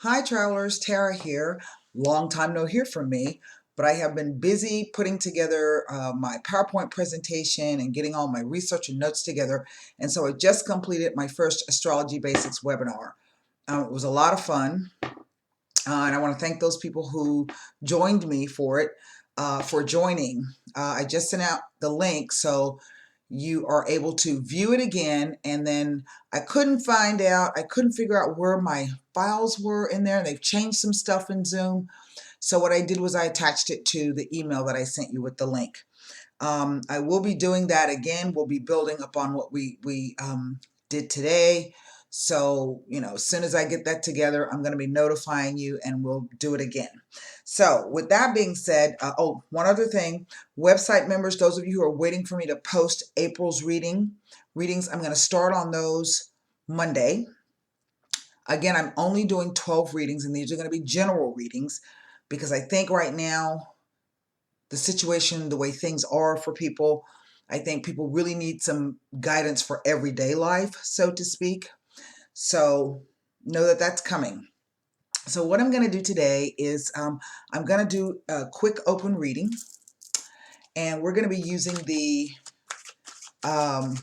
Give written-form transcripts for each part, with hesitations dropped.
Hi travelers, Tara here. Long time no hear from me, but I have been busy putting together my PowerPoint presentation and getting all my research and notes together. And so I just completed my first Astrology Basics webinar. It was a lot of fun, and I want to thank those people who joined me for it, for joining. I just sent out the link, so you are able to view it again. And then I couldn't figure out where my files were in there. They've changed some stuff in Zoom. So what I did was I attached it to the email that I sent you with the link. I will be doing that again. We'll be building upon what we did today. So, as soon as I get that together, I'm going to be notifying you and we'll do it again. So with that being said, one other thing, website members, those of you who are waiting for me to post April's readings, I'm going to start on those Monday. Again, I'm only doing 12 readings, and these are going to be general readings because I think right now, the situation, the way things are for people, I think people really need some guidance for everyday life, so to speak. So know that that's coming. So what I'm going to do today is I'm going to do a quick open reading, and we're going to be using the um,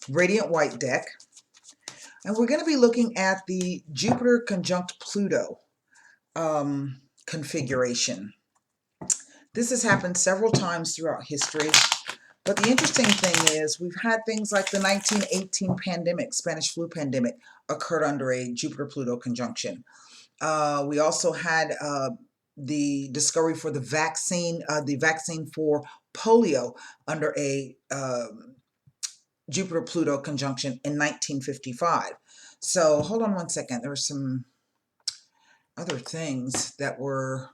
Radiant White deck, and we're going to be looking at the Jupiter conjunct Pluto configuration. This has happened several times throughout history. But the interesting thing is we've had things like the 1918 pandemic, Spanish flu pandemic, occurred under a Jupiter-Pluto conjunction. We also had the discovery for the vaccine for polio under a Jupiter-Pluto conjunction in 1955. So hold on one second. There were some other things that were,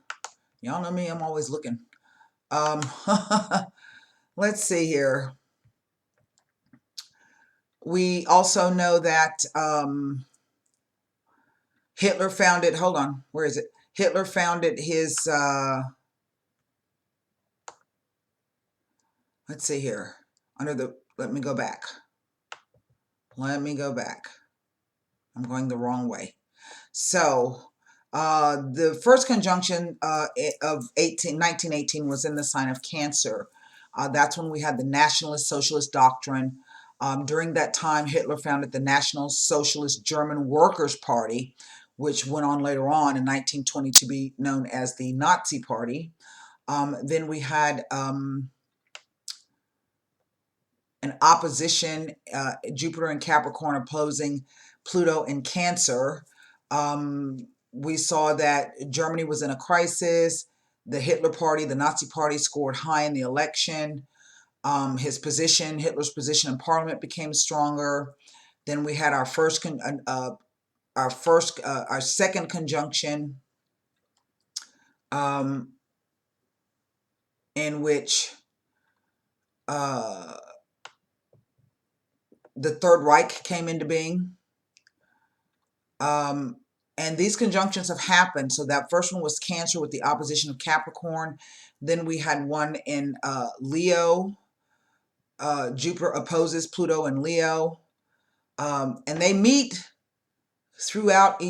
y'all know me, I'm always looking. Let's see here. We also know that Hitler founded, hold on, where is it? Hitler founded his, let's see here, let me go back. I'm going the wrong way. So, the first conjunction of 1918 was in the sign of Cancer. That's when we had the Nationalist Socialist Doctrine. During that time, Hitler founded the National Socialist German Workers' Party, which went on later on in 1920 to be known as the Nazi Party. Then we had an opposition, Jupiter and Capricorn opposing Pluto in Cancer. We saw that Germany was in a crisis. The Hitler Party, the Nazi Party, scored high in the election. Hitler's position in Parliament became stronger. Then we had our second conjunction, in which the Third Reich came into being. And these conjunctions have happened. So that first one was Cancer with the opposition of Capricorn. Then we had one in Leo. Jupiter opposes Pluto in Leo. And they meet throughout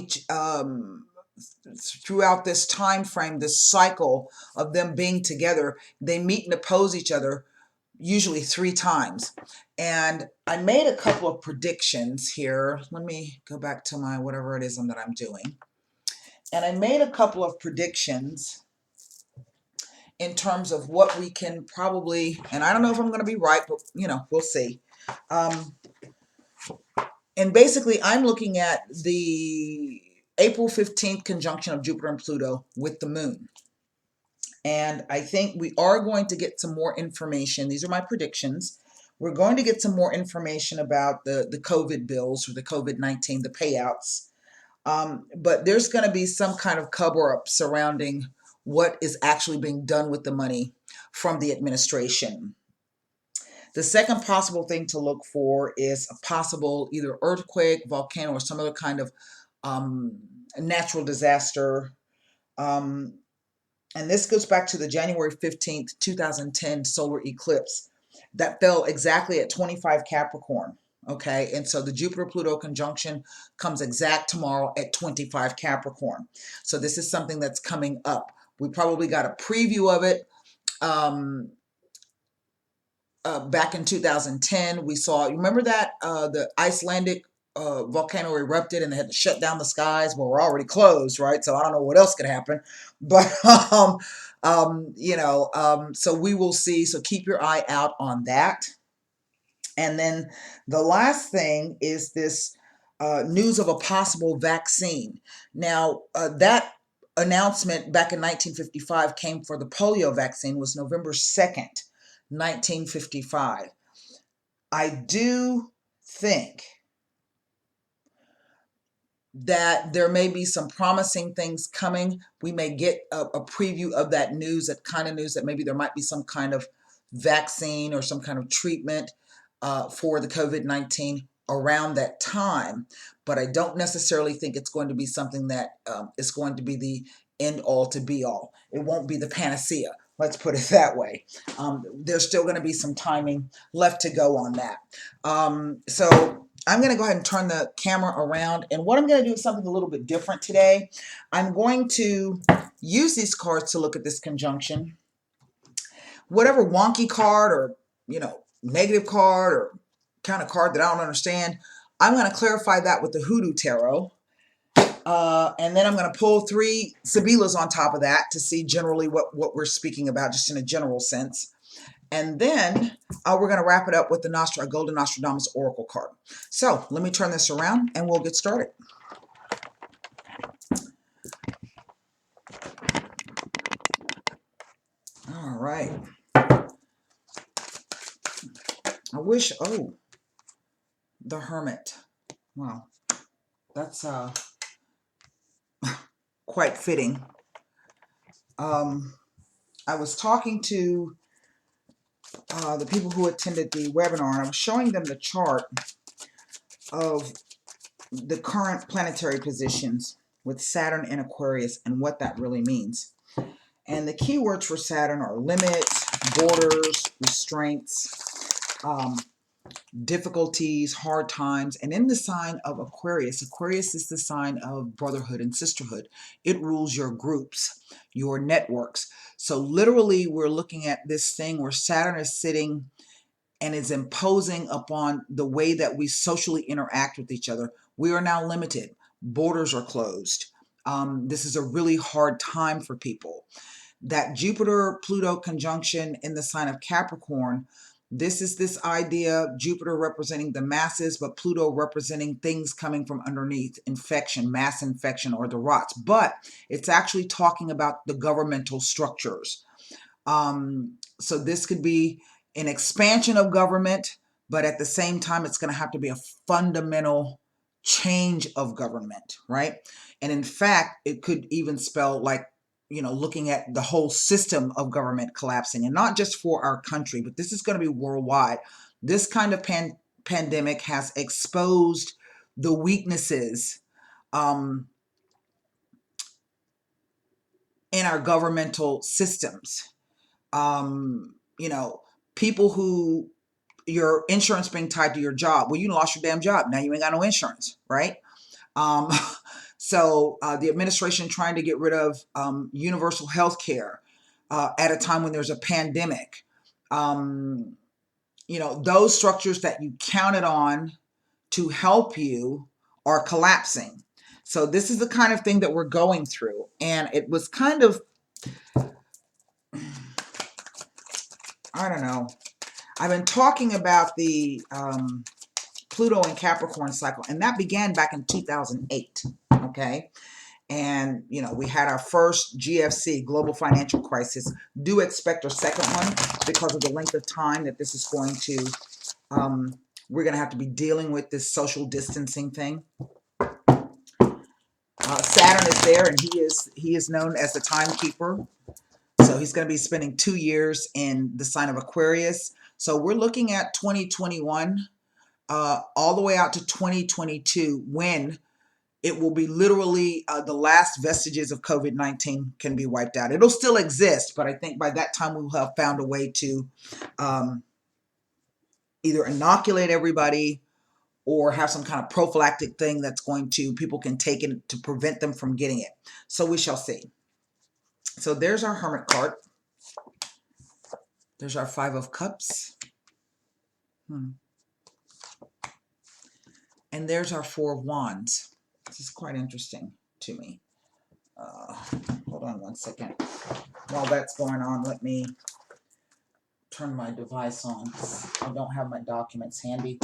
throughout this time frame, this cycle of them being together. They meet and oppose each other usually 3 times. And I made a couple of predictions here. Let me go back to my whatever it is that I'm doing. And I made a couple of predictions in terms of what we can probably, and I don't know if I'm going to be right, but we'll see. And basically, I'm looking at the April 15th conjunction of Jupiter and Pluto with the moon. And I think we are going to get some more information. These are my predictions. We're going to get some more information about the COVID bills, or the COVID-19, the payouts. But there's going to be some kind of cover-up surrounding what is actually being done with the money from the administration. The second possible thing to look for is a possible either earthquake, volcano, or some other kind of natural disaster. And this goes back to the January 15th, 2010 solar eclipse that fell exactly at 25 Capricorn. Okay, and so the Jupiter-Pluto conjunction comes exact tomorrow at 25 Capricorn. So this is something that's coming up. We probably got a preview of it. Um, Back in 2010, we saw, you remember that the Icelandic volcano erupted and they had to shut down the skies? Well, we're already closed, right? So I don't know what else could happen. But, so we will see. So keep your eye out on that. And then the last thing is this news of a possible vaccine. Now, that announcement back in 1955 came for the polio vaccine, was November 2nd, 1955. I do think that there may be some promising things coming. We may get a preview of that news, that kind of news, that maybe there might be some kind of vaccine or some kind of treatment for the COVID-19 around that time. But I don't necessarily think it's going to be something that is going to be the end all to be all. It won't be the panacea. Let's put it that way. There's still going to be some timing left to go on that. So I'm going to go ahead and turn the camera around. And what I'm going to do is something a little bit different today. I'm going to use these cards to look at this conjunction. Whatever wonky card or, negative card or kind of card that I don't understand, I'm going to clarify that with the Hoodoo Tarot. And then I'm going to pull 3 Sibilas on top of that to see generally what we're speaking about, just in a general sense. And then we're going to wrap it up with the Golden Nostradamus Oracle card. So let me turn this around and we'll get started. All right. I wish, the Hermit. Wow, that's quite fitting. I was talking to the people who attended the webinar, and I was showing them the chart of the current planetary positions with Saturn in Aquarius and what that really means. And the keywords for Saturn are limits, borders, restraints, difficulties, hard times. And in the sign of Aquarius, Aquarius is the sign of brotherhood and sisterhood. It rules your groups, your networks. So literally we're looking at this thing where Saturn is sitting and is imposing upon the way that we socially interact with each other. We are now limited. Borders are closed. This is a really hard time for people. That Jupiter-Pluto conjunction in the sign of Capricorn, this is this idea, Jupiter representing the masses, but Pluto representing things coming from underneath, infection, mass infection, or the rots. But it's actually talking about the governmental structures. So this could be an expansion of government, but at the same time, it's going to have to be a fundamental change of government, right? And in fact, it could even spell like, looking at the whole system of government collapsing, and not just for our country, but this is going to be worldwide. This kind of pandemic has exposed the weaknesses in our governmental systems. People who, your insurance being tied to your job. Well, you lost your damn job. Now you ain't got no insurance, right? So the administration trying to get rid of universal health care at a time when there's a pandemic. Those structures that you counted on to help you are collapsing. So this is the kind of thing that we're going through. And it was kind of, I don't know. I've been talking about the Pluto and Capricorn cycle, and that began back in 2008, okay? And, we had our first GFC, global financial crisis. Do expect a second one because of the length of time that this is going to, we're going to have to be dealing with this social distancing thing. Saturn is there, and he is known as the timekeeper. So he's going to be spending 2 years in the sign of Aquarius. So we're looking at 2021 all the way out to 2022, when it will be literally the last vestiges of COVID-19 can be wiped out. It'll still exist, but I think by that time we'll have found a way to either inoculate everybody or have some kind of prophylactic thing that's going to, people can take it to prevent them from getting it. So we shall see. So there's our Hermit card. There's our Five of Cups. And there's our Four of Wands. This is quite interesting to me. Hold on one second. While that's going on, let me turn my device on. I don't have my documents handy.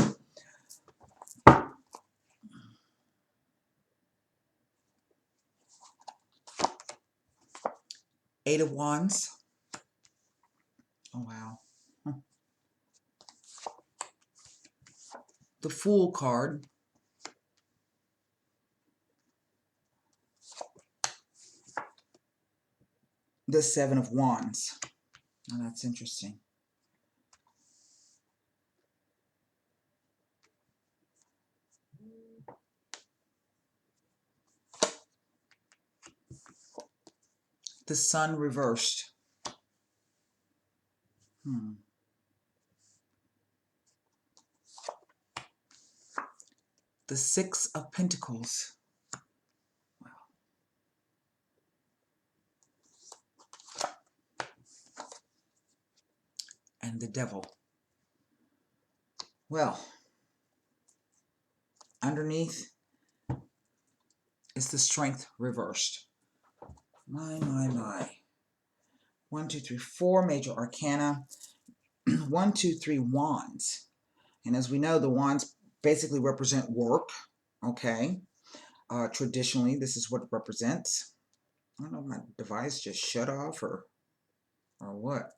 Eight of Wands. Oh, wow. The Fool card. The Seven of Wands. Oh, that's interesting. The Sun reversed. The Six of Pentacles. Wow. And the Devil. Well, underneath is the Strength reversed. My. 1, 2, 3, 4 major arcana. 1, 2, 3 wands. And as we know, the wands basically represent work. Okay. Traditionally, this is what it represents. I don't know if my device just shut off or what.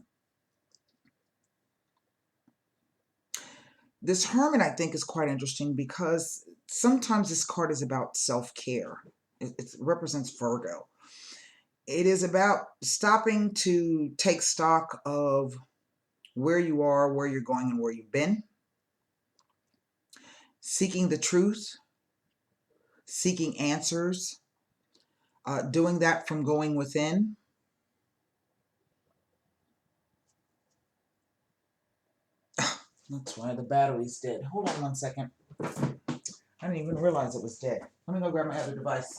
This Hermit, I think, is quite interesting because sometimes this card is about self-care. It represents Virgo. It is about stopping to take stock of where you are, where you're going, and where you've been. Seeking the truth. Seeking answers. Doing that from going within. That's why the battery's dead. Hold on one second. I didn't even realize it was dead. Let me go grab my other device.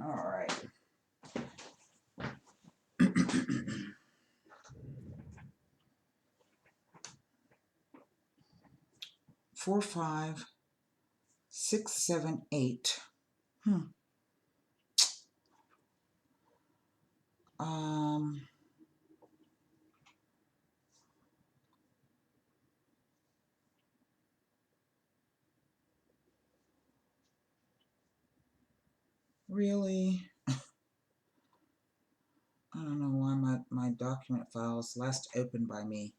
All right. 4, 5, 6, 7, 8. Really? I don't know why my document files last opened by me.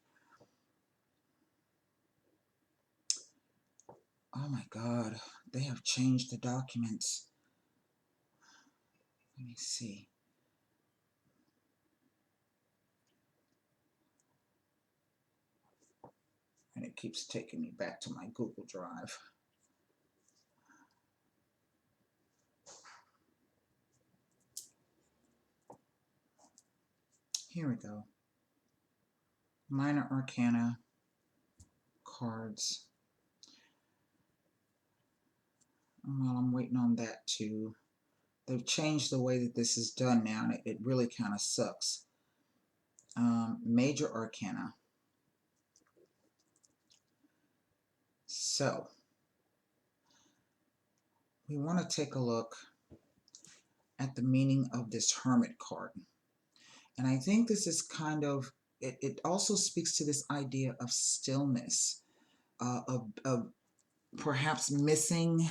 Oh my God, they have changed the documents. Let me see. And it keeps taking me back to my Google Drive. Here we go. Minor Arcana cards. Well, I'm waiting on that too. They've changed the way that this is done now, and it really kind of sucks. Major Arcana. So, we want to take a look at the meaning of this Hermit card. And I think this is kind of, it also speaks to this idea of stillness, of perhaps missing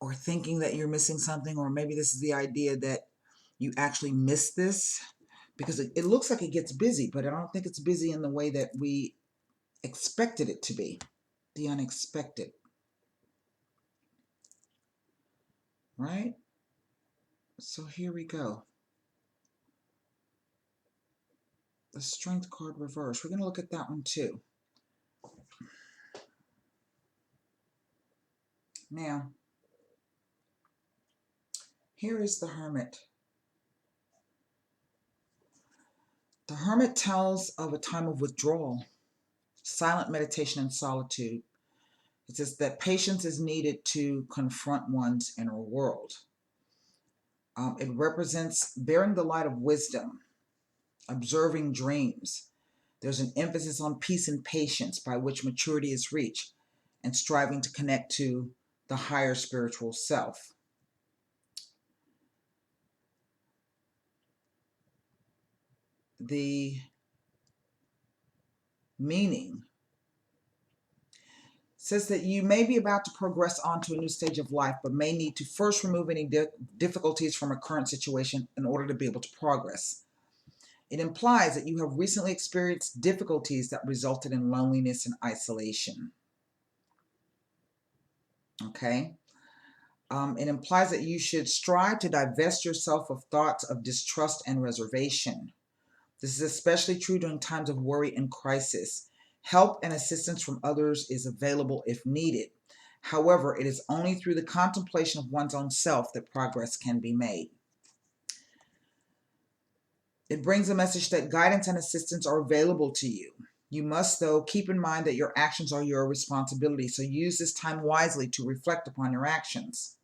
or thinking that you're missing something, or maybe this is the idea that you actually miss this because it looks like it gets busy, but I don't think it's busy in the way that we expected it to be. The unexpected, right? So here we go. The Strength card reverse. We're going to look at that one too. Now, here is the Hermit. The Hermit tells of a time of withdrawal, silent meditation, and solitude. It says that patience is needed to confront one's inner world. It represents bearing the light of wisdom, observing dreams. There's an emphasis on peace and patience by which maturity is reached, and striving to connect to the higher spiritual self. The meaning says that you may be about to progress on to a new stage of life, but may need to first remove any difficulties from a current situation in order to be able to progress. It implies that you have recently experienced difficulties that resulted in loneliness and isolation. Okay? It implies that you should strive to divest yourself of thoughts of distrust and reservation. This is especially true during times of worry and crisis. Help and assistance from others is available if needed. However, it is only through the contemplation of one's own self that progress can be made. It brings a message that guidance and assistance are available to you. You must, though, keep in mind that your actions are your responsibility, so use this time wisely to reflect upon your actions.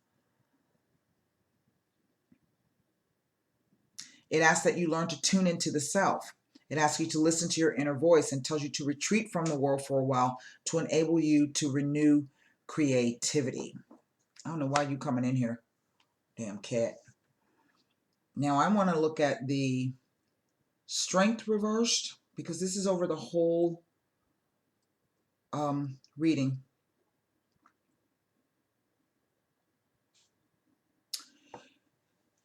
It asks that you learn to tune into the self. It asks you to listen to your inner voice and tells you to retreat from the world for a while to enable you to renew creativity. I don't know why you coming in here, damn cat. Now I want to look at the Strength reversed because this is over the whole reading.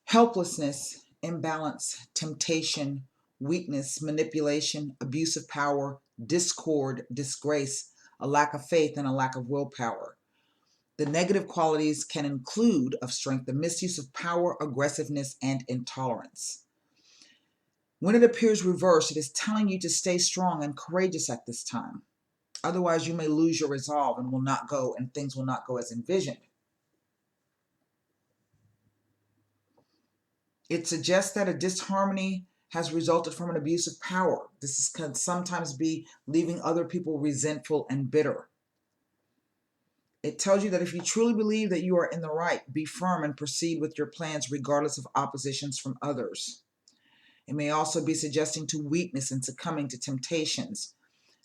Helplessness, imbalance, temptation, weakness, manipulation, abuse of power, discord, disgrace, a lack of faith, and a lack of willpower. The negative qualities can include of strength the misuse of power, aggressiveness, and intolerance. When it appears reversed, it is telling you to stay strong and courageous at this time. Otherwise, you may lose your resolve and things will not go as envisioned. It suggests that a disharmony has resulted from an abuse of power. This can sometimes be leaving other people resentful and bitter. It tells you that if you truly believe that you are in the right, be firm and proceed with your plans regardless of oppositions from others. It may also be suggesting to weakness and succumbing to temptations.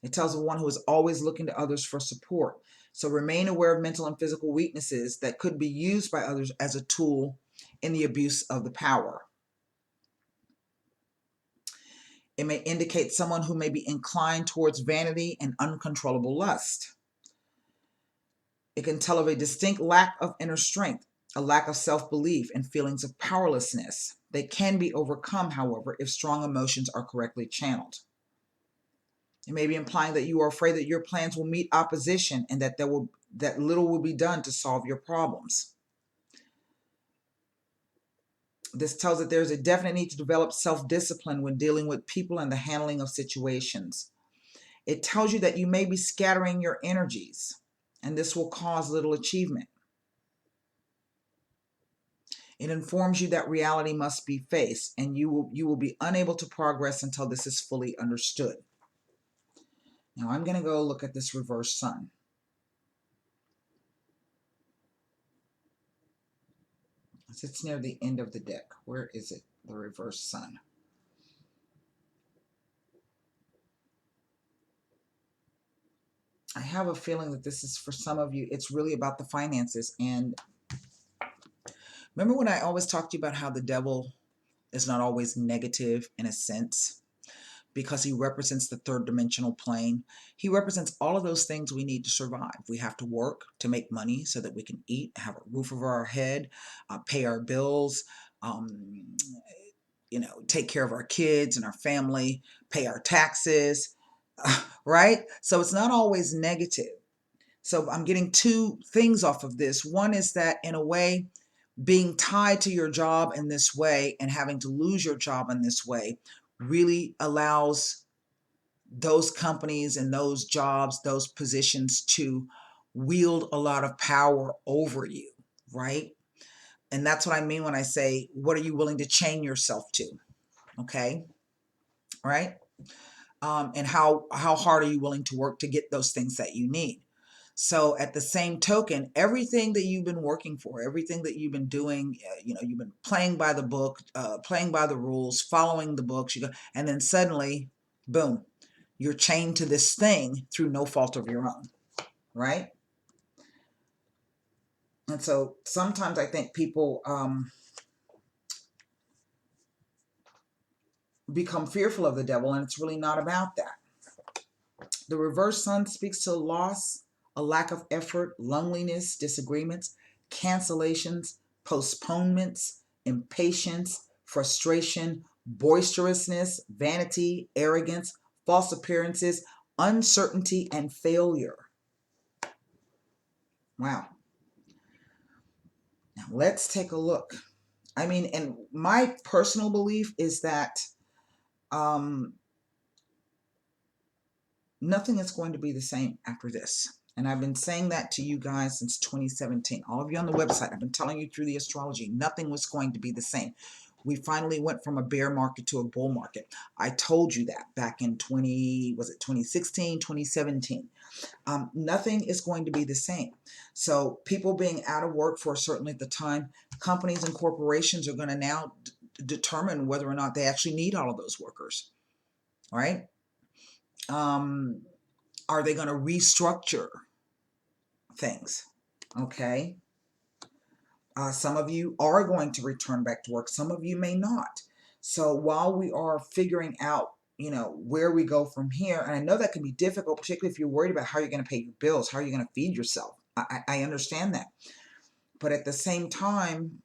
It tells of one who is always looking to others for support. So remain aware of mental and physical weaknesses that could be used by others as a tool in the abuse of the power. It may indicate someone who may be inclined towards vanity and uncontrollable lust. It can tell of a distinct lack of inner strength, a lack of self-belief, and feelings of powerlessness. They can be overcome, however, if strong emotions are correctly channeled. It may be implying that you are afraid that your plans will meet opposition and that little will be done to solve your problems. This tells that there's a definite need to develop self-discipline when dealing with people and the handling of situations. It tells you that you may be scattering your energies, and this will cause little achievement. It informs you that reality must be faced, and you will be unable to progress until this is fully understood. Now I'm going to go look at this reverse sun. It's near the end of the deck. Where is it? The reverse sun. I have a feeling that this is for some of you, it's really about the finances. And remember when I always talked to you about how the devil is not always negative in a sense? Because he represents the third dimensional plane. He represents all of those things we need to survive. We have to work to make money so that we can eat, have a roof over our head, pay our bills, take care of our kids and our family, pay our taxes, right? So it's not always negative. So I'm getting two things off of this. One is that, in a way, being tied to your job in this way and having to lose your job in this way really allows those companies and those jobs, those positions to wield a lot of power over you, right? And that's what I mean when I say, what are you willing to chain yourself to? Okay, right? And how hard are you willing to work to get those things that you need? So at the same token, everything that you've been working for, everything that you've been doing, you've been playing by the book, playing by the rules, following the books, and then suddenly, boom, you're chained to this thing through no fault of your own, right? And so sometimes I think people become fearful of the devil, and it's really not about that. The reverse sun speaks to loss, a lack of effort, loneliness, disagreements, cancellations, postponements, impatience, frustration, boisterousness, vanity, arrogance, false appearances, uncertainty, and failure. Wow. Now let's take a look. I mean, and my personal belief is that um, nothing is going to be the same after this. And I've been saying that to you guys since 2017. All of you on the website, I've been telling you through the astrology, nothing was going to be the same. We finally went from a bear market to a bull market. I told you that back in 2016, 2017. Nothing is going to be the same. So people being out of work for a certain length of time, companies and corporations are going to now determine whether or not they actually need all of those workers, right? Are they going to restructure things? Okay. Some of you are going to return back to work. Some of you may not. So while we are figuring out, where we go from here, and I know that can be difficult, particularly if you're worried about how you're going to pay your bills, how you're going to feed yourself. I understand that. But at the same time,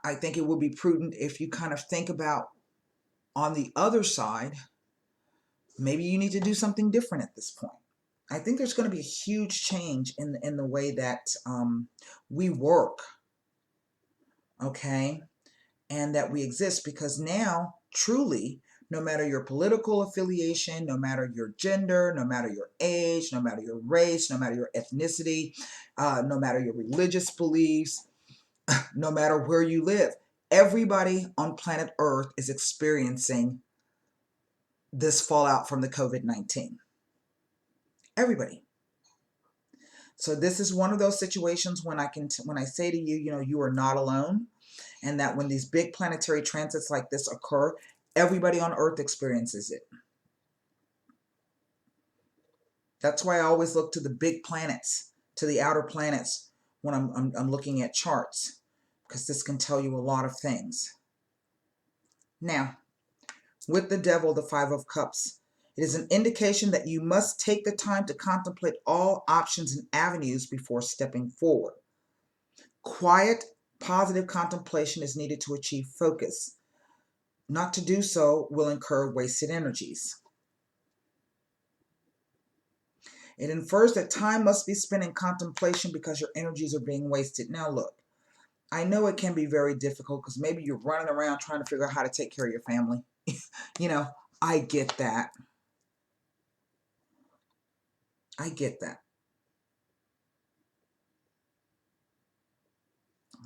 I think it would be prudent if you kind of think about, on the other side, maybe you need to do something different at this point. I think there's going to be a huge change in the way that we work, okay, and that we exist, because now, truly, no matter your political affiliation, no matter your gender, no matter your age, no matter your race, no matter your ethnicity, no matter your religious beliefs, no matter where you live, everybody on planet Earth is experiencing this fallout from the COVID-19. Everybody. So this is one of those situations when when I say to you, you are not alone, and that when these big planetary transits like this occur, everybody on Earth experiences it. That's why I always look to the big planets, to the outer planets when I'm looking at charts, because this can tell you a lot of things. Now, with the devil, the Five of Cups, it is an indication that you must take the time to contemplate all options and avenues before stepping forward. Quiet, positive contemplation is needed to achieve focus. Not to do so will incur wasted energies. It infers that time must be spent in contemplation because your energies are being wasted. Now look, I know it can be very difficult because maybe you're running around trying to figure out how to take care of your family. I get that. I get that.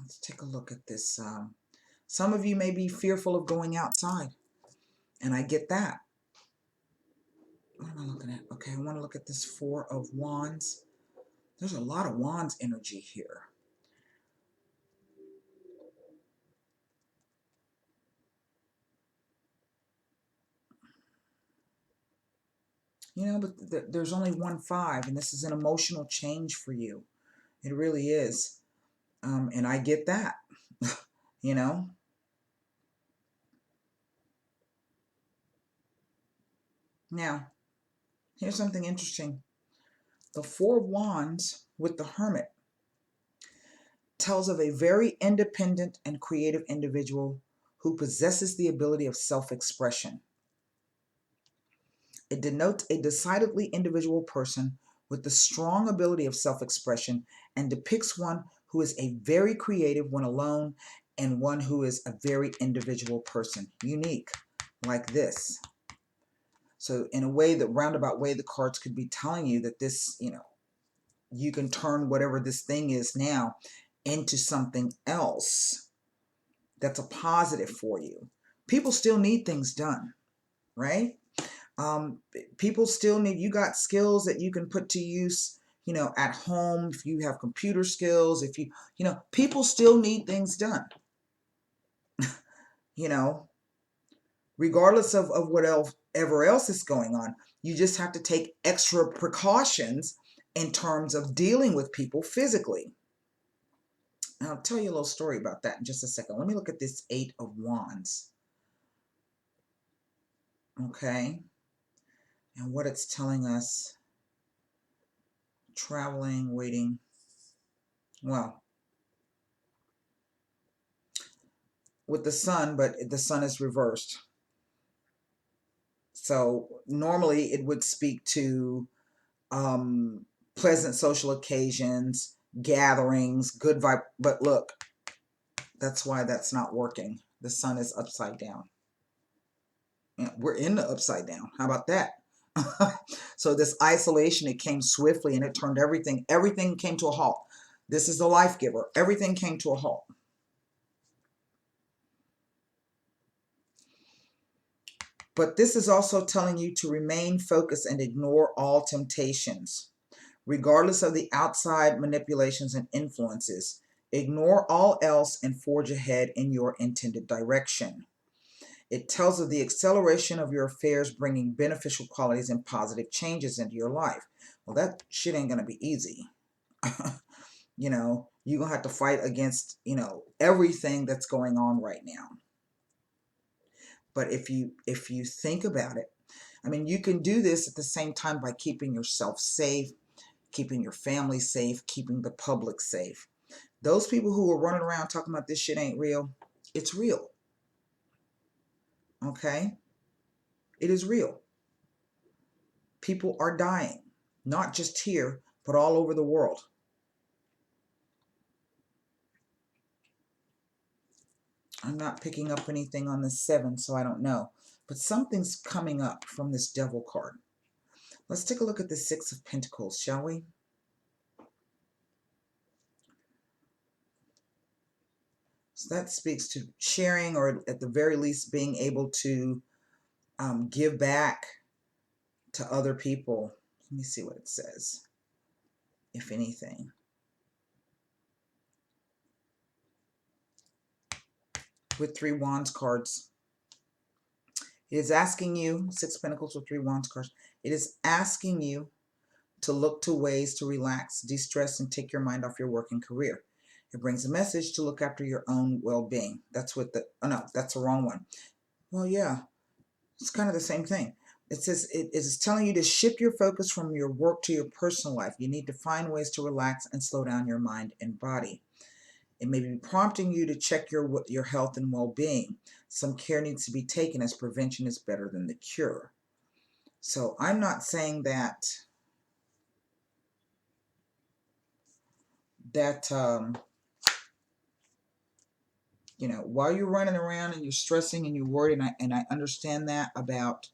Let's take a look at this. Some of you may be fearful of going outside, and I get that. What am I looking at? Okay, I want to look at this Four of Wands. There's a lot of Wands energy here. But there's only 1 5, and this is an emotional change for you. It really is. And I get that, you know. Now, here's something interesting. The Four of Wands with the Hermit tells of a very independent and creative individual who possesses the ability of self-expression. It denotes a decidedly individual person with the strong ability of self-expression and depicts one who is a very creative when alone and one who is a very individual person, unique, like this. So in a way, the roundabout way, the cards could be telling you that this, you can turn whatever this thing is now into something else that's a positive for you. People still need things done, right? Um, People still need, you got skills that you can put to use, at home. If you have computer skills, if people still need things done, you know, regardless of what else, ever else is going on. You just have to take extra precautions in terms of dealing with people physically. And I'll tell you a little story about that in just a second. Let me look at this Eight of Wands. Okay. And what it's telling us, traveling, waiting. Well, with the sun, but the sun is reversed. So normally it would speak to pleasant social occasions, gatherings, good vibe. But look, that's why that's not working. The sun is upside down. We're in the upside down. How about that? So this isolation, it came swiftly and it turned everything came to a halt. This is the life giver. Everything came to a halt. But this is also telling you to remain focused and ignore all temptations, regardless of the outside manipulations and influences. Ignore all else and forge ahead in your intended direction. It tells of the acceleration of your affairs, bringing beneficial qualities and positive changes into your life. Well, that shit ain't going to be easy. You're going to have to fight against, everything that's going on right now. But if you think about it, I mean, you can do this at the same time by keeping yourself safe, keeping your family safe, keeping the public safe. Those people who are running around talking about this shit ain't real, it's real. Okay? It is real. People are dying, not just here, but all over the world. I'm not picking up anything on the 7, so I don't know. But something's coming up from this Devil card. Let's take a look at the 6 of Pentacles, shall we? So that speaks to sharing, or at the very least being able to give back to other people. Let me see what it says, if anything. With 3 Wands cards, it is asking you, 6 Pentacles with 3 Wands cards, it is asking you to look to ways to relax, de-stress, and take your mind off your work and career. It brings a message to look after your own well-being. That's what the, oh no, that's the wrong one. Well, yeah, it's kind of the same thing. It says it is telling you to shift your focus from your work to your personal life. You need to find ways to relax and slow down your mind and body. It may be prompting you to check your health and well-being. Some care needs to be taken, as prevention is better than the cure. So I'm not saying that while you're running around and you're stressing and you're worried, and I understand that about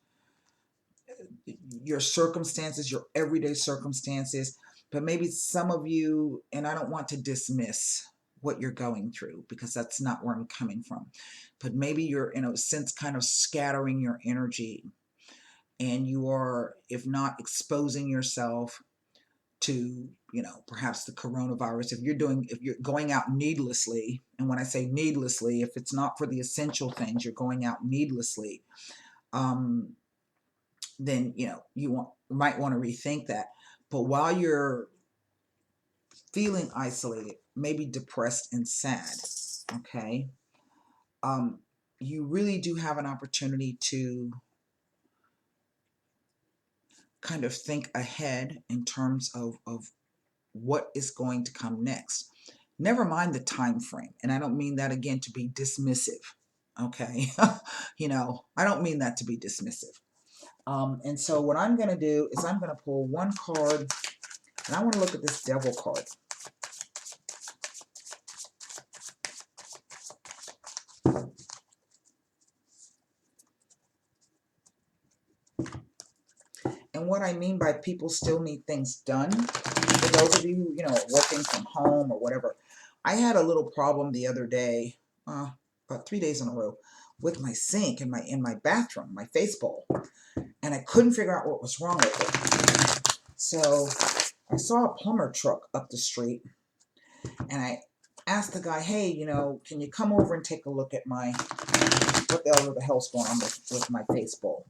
your circumstances, your everyday circumstances, but maybe some of you, and I don't want to dismiss what you're going through because that's not where I'm coming from, but maybe you're in a sense kind of scattering your energy, and you are, if not exposing yourself to, perhaps the coronavirus, if you're going out needlessly. And when I say needlessly, if it's not for the essential things, you're going out needlessly, then you might want to rethink that. But while you're feeling isolated, maybe depressed and sad, okay, you really do have an opportunity to kind of think ahead in terms of what is going to come next. Never mind the time frame, and I don't mean that again to be dismissive. Okay. I don't mean that to be dismissive. And so what I'm going to do is I'm going to pull one card, and I want to look at this devil card. And what I mean by people still need things done, for those of you who, are working from home or whatever, I had a little problem the other day, about 3 days in a row, with my sink in my bathroom, my face bowl, and I couldn't figure out what was wrong with it. So I saw a plumber truck up the street, and I asked the guy, hey, can you come over and take a look at what the hell's going on with my face bowl?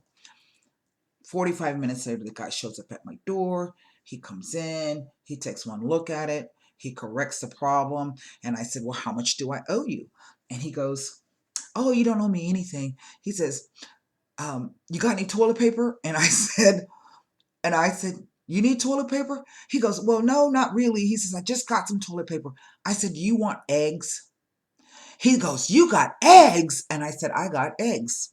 45 minutes later, the guy shows up at my door. He comes in, he takes one look at it, he corrects the problem, and I said, well, how much do I owe you? And he goes, oh, you don't owe me anything. He says, you got any toilet paper? And I said, you need toilet paper? He goes, well, no, not really. He says, I just got some toilet paper. I said, do you want eggs? He goes, you got eggs? And I said, I got eggs.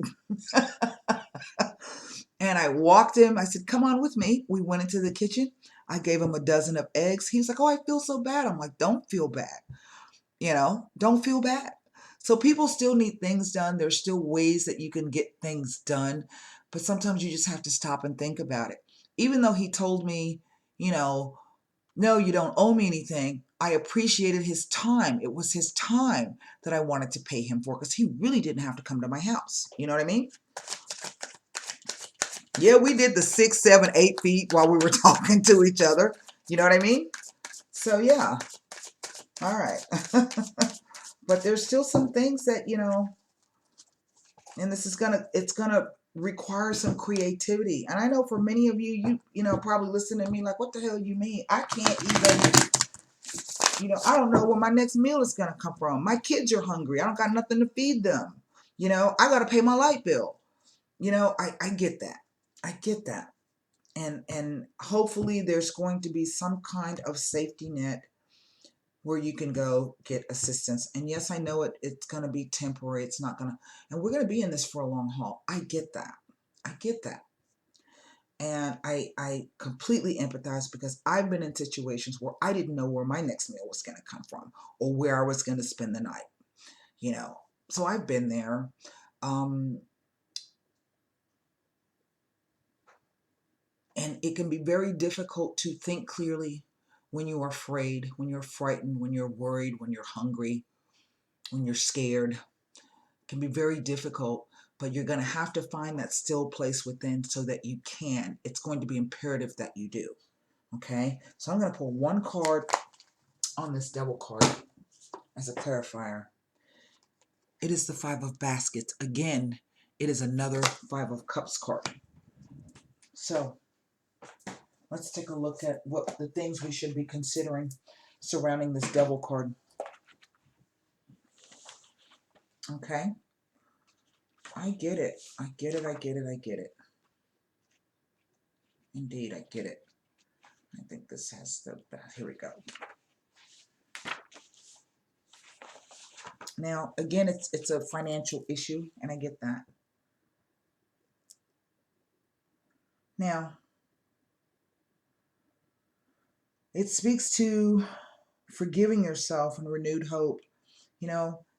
And I walked him. I said, come on with me. We went into the kitchen. I gave him a dozen of eggs. He was like, oh, I feel so bad. I'm like, don't feel bad. Don't feel bad. So people still need things done. There's still ways that you can get things done. But sometimes you just have to stop and think about it. Even though he told me, no, you don't owe me anything, I appreciated his time. It was his time that I wanted to pay him for, because he really didn't have to come to my house. You know what I mean? Yeah, we did the 6, 7, 8 feet while we were talking to each other. You know what I mean? So yeah. All right. But there's still some things that, and it's gonna require some creativity. And I know for many of you, probably listen to me like, what the hell you mean? I can't even, I don't know where my next meal is gonna come from. My kids are hungry. I don't got nothing to feed them. I gotta pay my light bill. I get that. I get that. And hopefully there's going to be some kind of safety net where you can go get assistance. And yes, I know it's going to be temporary. It's not going to, and we're going to be in this for a long haul. I get that. I get that. And I completely empathize, because I've been in situations where I didn't know where my next meal was going to come from, or where I was going to spend the night, So I've been there. And it can be very difficult to think clearly when you are afraid, when you're frightened, when you're worried, when you're hungry, when you're scared. It can be very difficult, but you're going to have to find that still place within so that you can. It's going to be imperative that you do. Okay? So I'm going to pull one card on this devil card as a clarifier. It is the 5 of baskets. Again, it is another 5 of cups card. So let's take a look at what the things we should be considering surrounding this devil card. Okay? I get it. I get it. I get it. I get it. Indeed, I get it. I think this has here we go. Now, again, it's a financial issue, and I get that. Now, it speaks to forgiving yourself and renewed hope.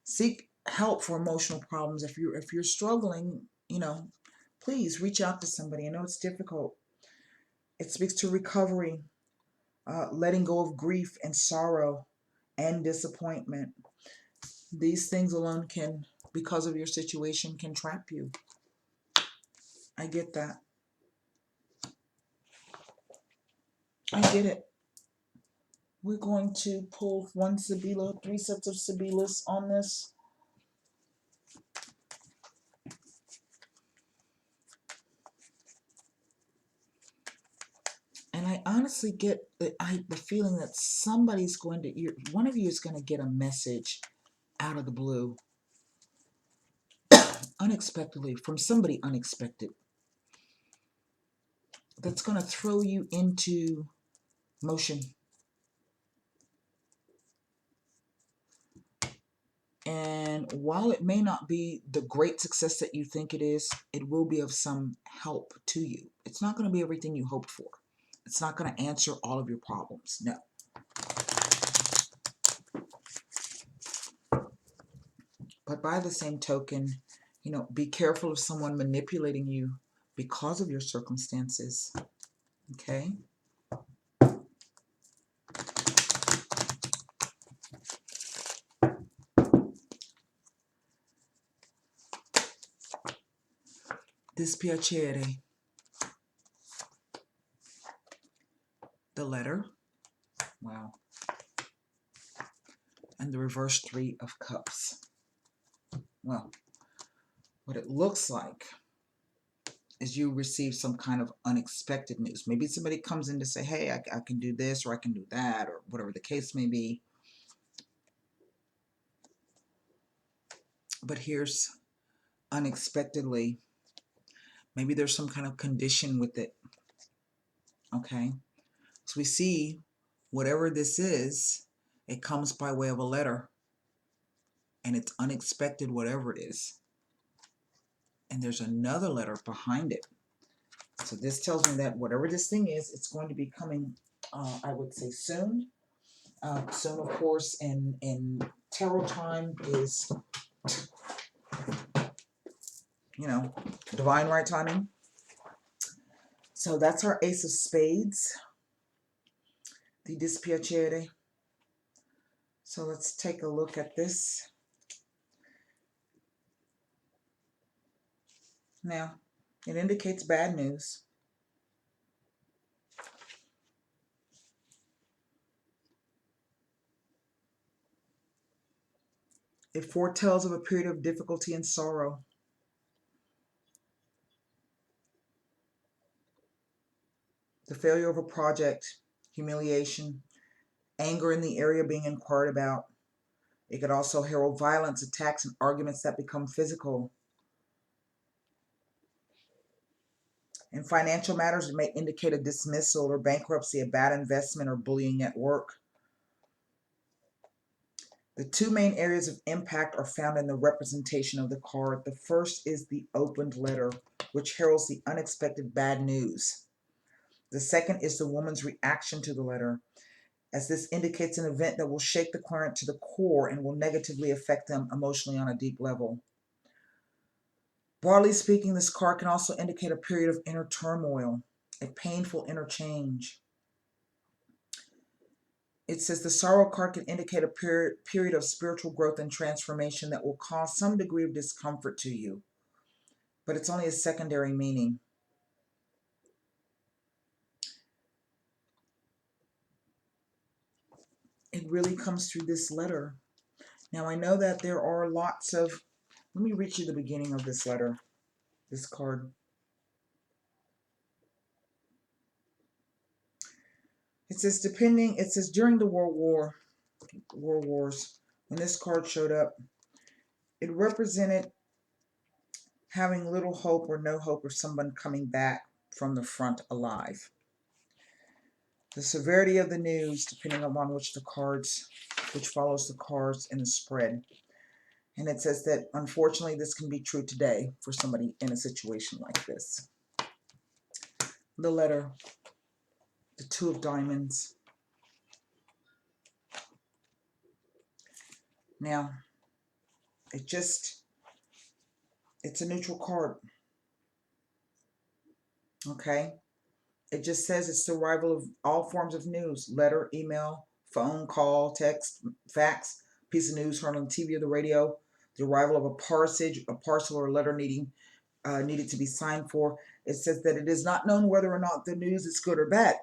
Seek help for emotional problems. If you're struggling, please reach out to somebody. I know it's difficult. It speaks to recovery, letting go of grief and sorrow and disappointment. These things alone can, because of your situation, can trap you. I get that. I get it. We're going to pull one Sibila, 3 sets of Sibilas on this. And I honestly get the feeling that somebody's going to, one of you is going to get a message out of the blue, unexpectedly, from somebody unexpected, that's going to throw you into motion. And And while it may not be the great success that you think it is, it will be of some help to you. It's not going to be everything you hoped for. It's not going to answer all of your problems. No. But by the same token, be careful of someone manipulating you because of your circumstances. Okay? Dispiacere. The letter. Wow. And the reverse 3 of Cups. Well, what it looks like is you receive some kind of unexpected news. Maybe somebody comes in to say, hey, I can do this or I can do that or whatever the case may be. But here's unexpectedly, maybe there's some kind of condition with it. Okay? So we see whatever this is, it comes by way of a letter. And it's unexpected, whatever it is. And there's another letter behind it. So this tells me that whatever this thing is, it's going to be coming, I would say, soon. Soon, of course, in tarot time is, divine right timing. So that's our Ace of Spades, the dispiacere. So let's take a look at this. Now, it indicates bad news. It foretells of a period of difficulty and sorrow. The failure of a project, humiliation, anger in the area being inquired about. It could also herald violence, attacks, and arguments that become physical. In financial matters, it may indicate a dismissal or bankruptcy, a bad investment, or bullying at work. The two main areas of impact are found in the representation of the card. The first is the opened letter, which heralds the unexpected bad news. The second is the woman's reaction to the letter, as this indicates an event that will shake the client to the core and will negatively affect them emotionally on a deep level. Broadly speaking, this card can also indicate a period of inner turmoil, a painful interchange. It says the sorrow card can indicate a period of spiritual growth and transformation that will cause some degree of discomfort to you, but it's only a secondary meaning. It really comes through this letter. Now, I know that there are lots of, let me read you the beginning of this letter, this card. It says during the World Wars, when this card showed up, it represented having little hope or no hope of someone coming back from the front alive. The severity of the news, depending upon which follows the cards in the spread. And it says that, unfortunately, this can be true today for somebody in a situation like this. The letter, the Two of Diamonds. Now, it's a neutral card. Okay? It just says it's the arrival of all forms of news: letter, email, phone call, text, fax, piece of news heard on TV or the radio, the arrival of a parcel or a letter needed to be signed for. It says that it is not known whether or not the news is good or bad,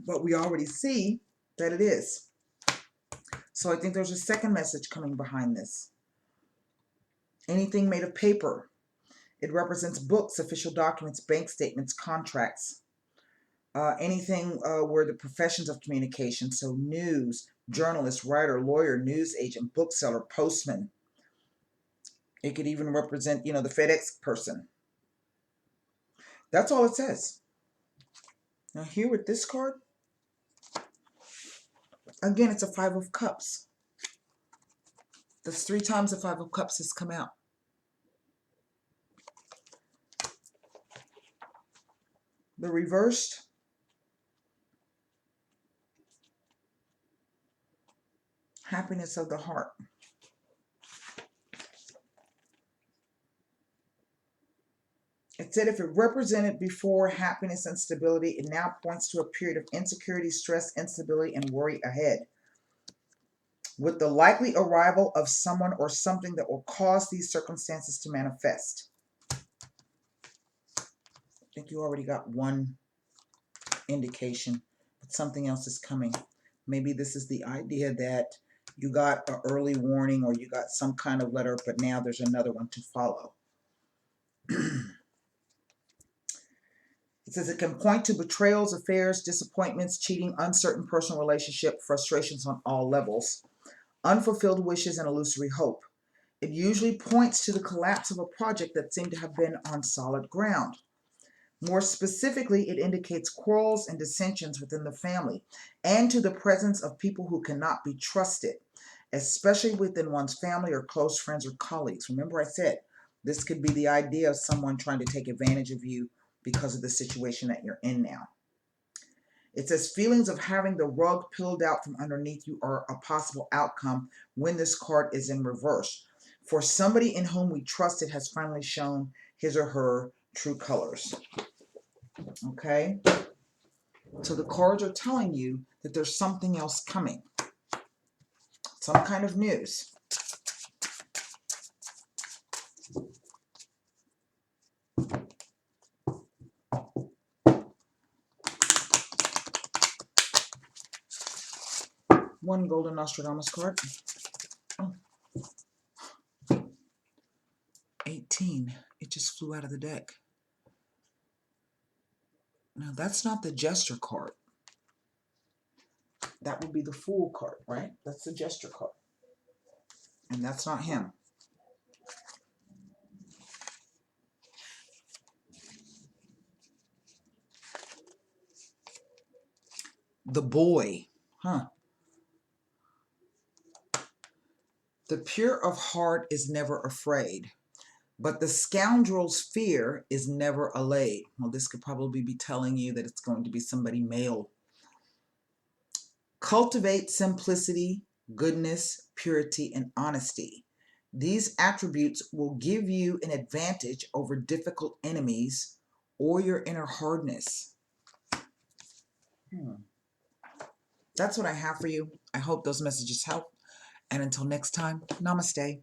but we already see that it is. So I think there's a second message coming behind this. Anything made of paper. It represents books, official documents, bank statements, contracts. Anything where the professions of communication, so news, journalist, writer, lawyer, news agent, bookseller, postman. It could even represent, the FedEx person. That's all it says. Now here with this card, again, it's a Five of Cups. That's 3 times the Five of Cups has come out. The reversed, happiness of the heart. It said if it represented before happiness and stability, it now points to a period of insecurity, stress, instability, and worry ahead, with the likely arrival of someone or something that will cause these circumstances to manifest. I think you already got one indication, but something else is coming. Maybe this is the idea that you got an early warning or you got some kind of letter, but now there's another one to follow. It says it can point to betrayals, affairs, disappointments, cheating, uncertain personal relationship, frustrations on all levels, unfulfilled wishes, and illusory hope. It usually points to the collapse of a project that seemed to have been on solid ground. More specifically, it indicates quarrels and dissensions within the family and to the presence of people who cannot be trusted, especially within one's family or close friends or colleagues. Remember I said, this could be the idea of someone trying to take advantage of you because of the situation that you're in now. It says feelings of having the rug pulled out from underneath you are a possible outcome when this card is in reverse. For somebody in whom we trusted has finally shown his or her true colors. Okay? So the cards are telling you that there's something else coming. Some kind of news. One golden Nostradamus card. Oh. 18. It just flew out of the deck. Now that's not the Jester card. That would be the Fool card, right? That's the Jester card. And that's not him. The Boy. Huh. The pure of heart is never afraid, but the scoundrel's fear is never allayed. Well, this could probably be telling you that it's going to be somebody male. Cultivate simplicity, goodness, purity, and honesty. These attributes will give you an advantage over difficult enemies or your inner hardness. That's what I have for you. I hope those messages help. And until next time, namaste.